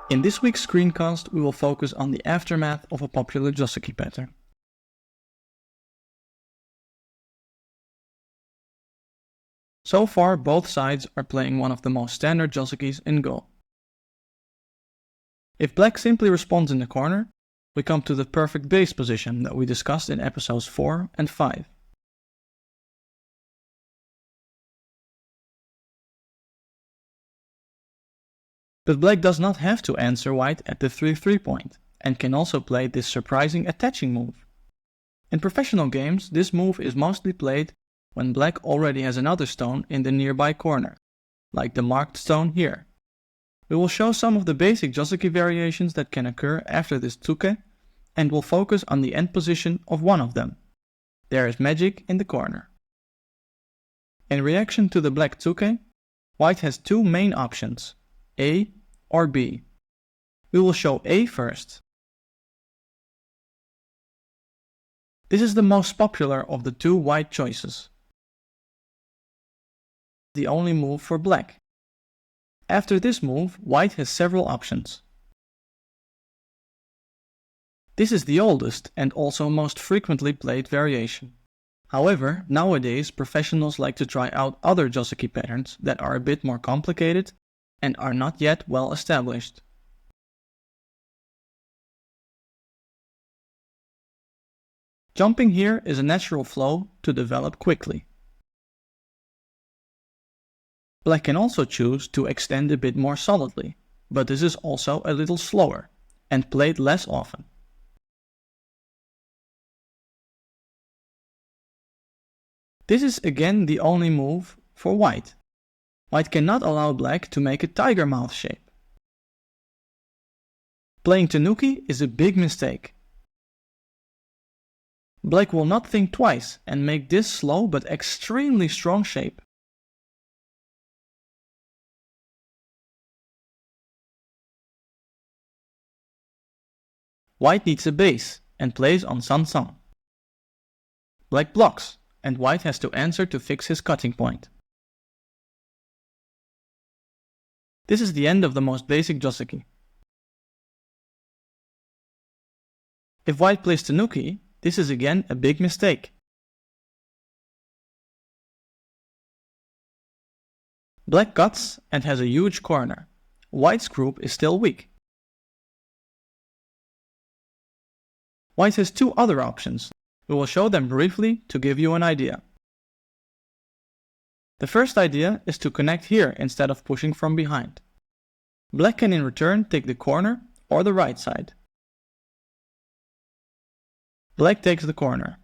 In this week's screencast, we will focus on the aftermath of a popular Joseki pattern. So far, both sides are playing one of the most standard Josekis in Go. If black simply responds in the corner, we come to the perfect base position that we discussed in episodes 4 and 5. But black does not have to answer white at the 3-3 point, and can also play this surprising attaching move. In professional games, this move is mostly played when black already has another stone in the nearby corner, like the marked stone here. We will show some of the basic Joseki variations that can occur after this tsuke, and will focus on the end position of one of them. There is magic in the corner. In reaction to the black tsuke, white has two main options, A or B. We will show A first. This is the most popular of the two white choices. The only move for black. After this move, white has several options. This is the oldest and also most frequently played variation. However, nowadays professionals like to try out other Joseki patterns that are a bit more complicated and are not yet well established. Jumping here is a natural flow to develop quickly. Black can also choose to extend a bit more solidly, but this is also a little slower and played less often. This is again the only move for white. White cannot allow black to make a tiger mouth shape. Playing Tanuki is a big mistake. Black will not think twice and make this slow but extremely strong shape. White needs a base and plays on San-san. Black blocks, and white has to answer to fix his cutting point. This is the end of the most basic Joseki. If white plays Tanuki, this is again a big mistake. Black cuts and has a huge corner. White's group is still weak. White has two other options. We will show them briefly to give you an idea. The first idea is to connect here instead of pushing from behind. Black can in return take the corner or the right side. Black takes the corner,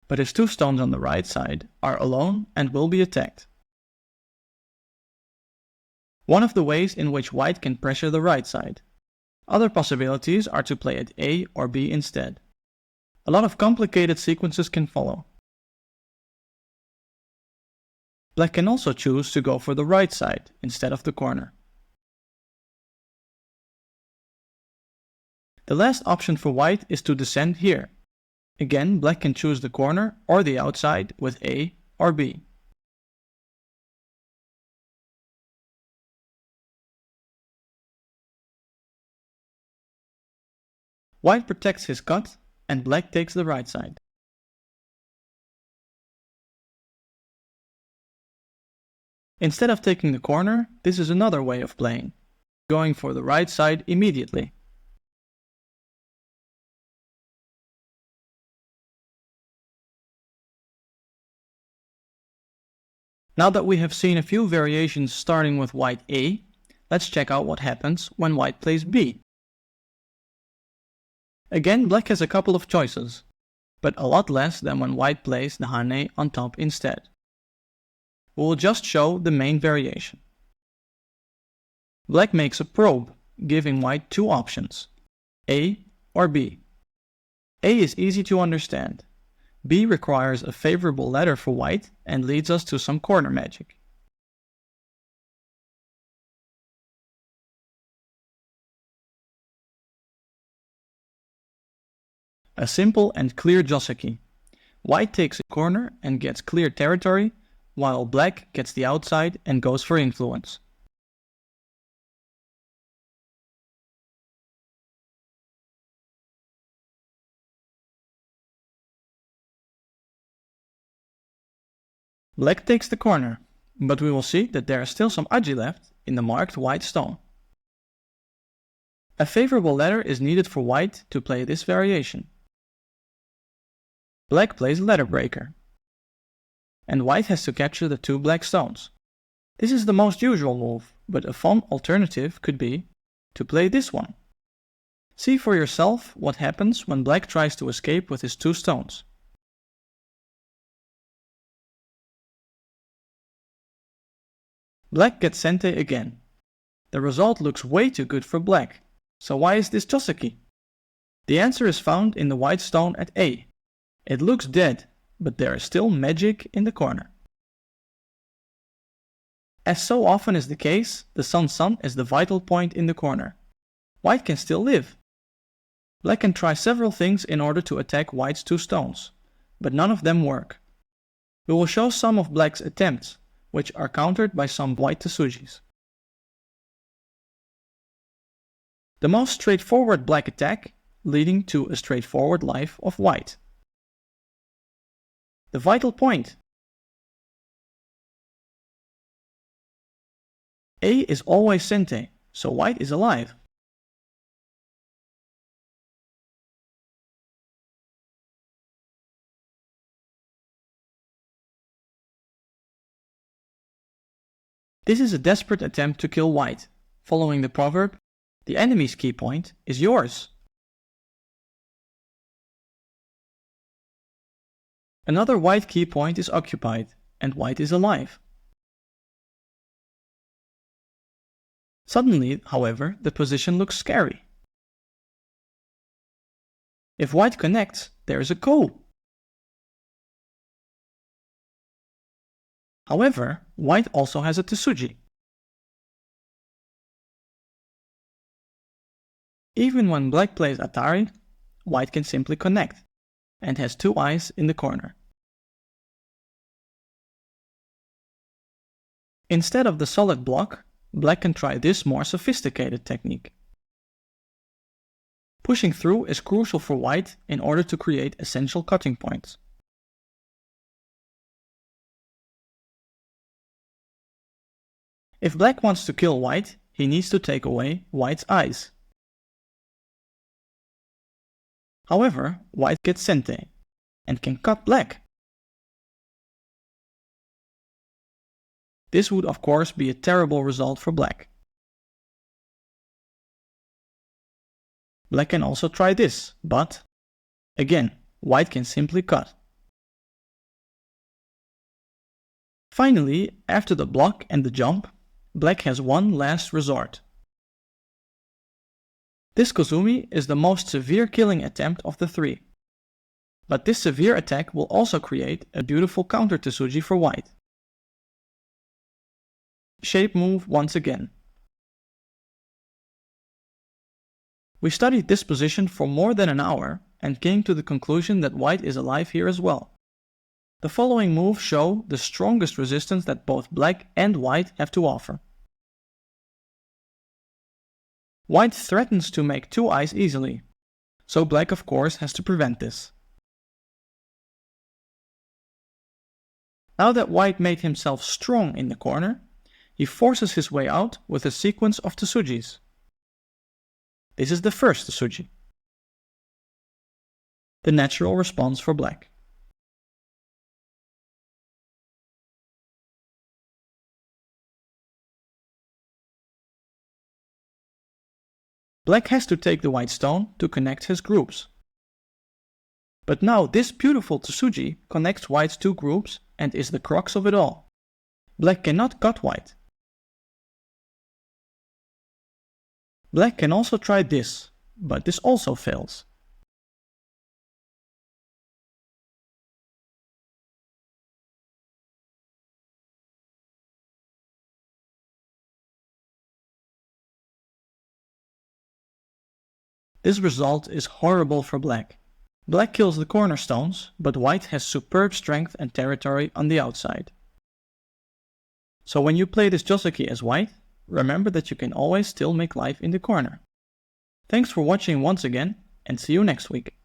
but his two stones on the right side are alone and will be attacked. One of the ways in which white can pressure the right side. Other possibilities are to play at A or B instead. A lot of complicated sequences can follow. Black can also choose to go for the right side instead of the corner. The last option for white is to descend here. Again, black can choose the corner or the outside with A or B. White protects his cut and black takes the right side. Instead of taking the corner, this is another way of playing, going for the right side immediately. Now that we have seen a few variations starting with white A, let's check out what happens when white plays B. Again, black has a couple of choices, but a lot less than when white plays the hane on top instead. We will just show the main variation. Black makes a probe, giving white two options, A or B. A is easy to understand. B requires a favorable ladder for white and leads us to some corner magic. A simple and clear Joseki. White takes a corner and gets clear territory, while black gets the outside and goes for influence. Black takes the corner, but we will see that there is still some aji left in the marked white stone. A favorable letter is needed for white to play this variation. Black plays letter breaker, and white has to capture the 2 black stones. This is the most usual move, but a fun alternative could be to play this one. See for yourself what happens when black tries to escape with his 2 stones. Black gets sente again. The result looks way too good for black. So why is this Joseki? The answer is found in the white stone at A. It looks dead, but there is still magic in the corner. As so often is the case, the sun is the vital point in the corner. White can still live. Black can try several things in order to attack white's 2 stones, but none of them work. We will show some of black's attempts, which are countered by some white tsujis. The most straightforward black attack, leading to a straightforward life of white. The vital point. A is always sente, so white is alive. This is a desperate attempt to kill white, following the proverb, "The enemy's key point is yours." Another white key point is occupied, and white is alive. Suddenly, however, the position looks scary. If white connects, there is a ko. However, white also has a tsuji. Even when black plays Atari, white can simply connect, and has 2 eyes in the corner. Instead of the solid block, black can try this more sophisticated technique. Pushing through is crucial for white in order to create essential cutting points. If black wants to kill white, he needs to take away white's eyes. However, white gets sente and can cut black. This would of course be a terrible result for black. Black can also try this, but again, white can simply cut. Finally, after the block and the jump, black has one last resort. This Kozumi is the most severe killing attempt of the 3. But this severe attack will also create a beautiful counter tsuji for white. Shape move once again. We studied this position for more than an hour and came to the conclusion that white is alive here as well. The following moves show the strongest resistance that both black and white have to offer. White threatens to make 2 eyes easily, so black of course has to prevent this. Now that white made himself strong in the corner, he forces his way out with a sequence of tsujis. This is the first tsuji. The natural response for black. Black has to take the white stone to connect his groups. But now this beautiful tsuji connects white's 2 groups and is the crux of it all. Black cannot cut white. Black can also try this, but this also fails. This result is horrible for black. Black kills the cornerstones, but white has superb strength and territory on the outside. So when you play this Joseki as white, remember that you can always still make life in the corner. Thanks for watching once again, and see you next week.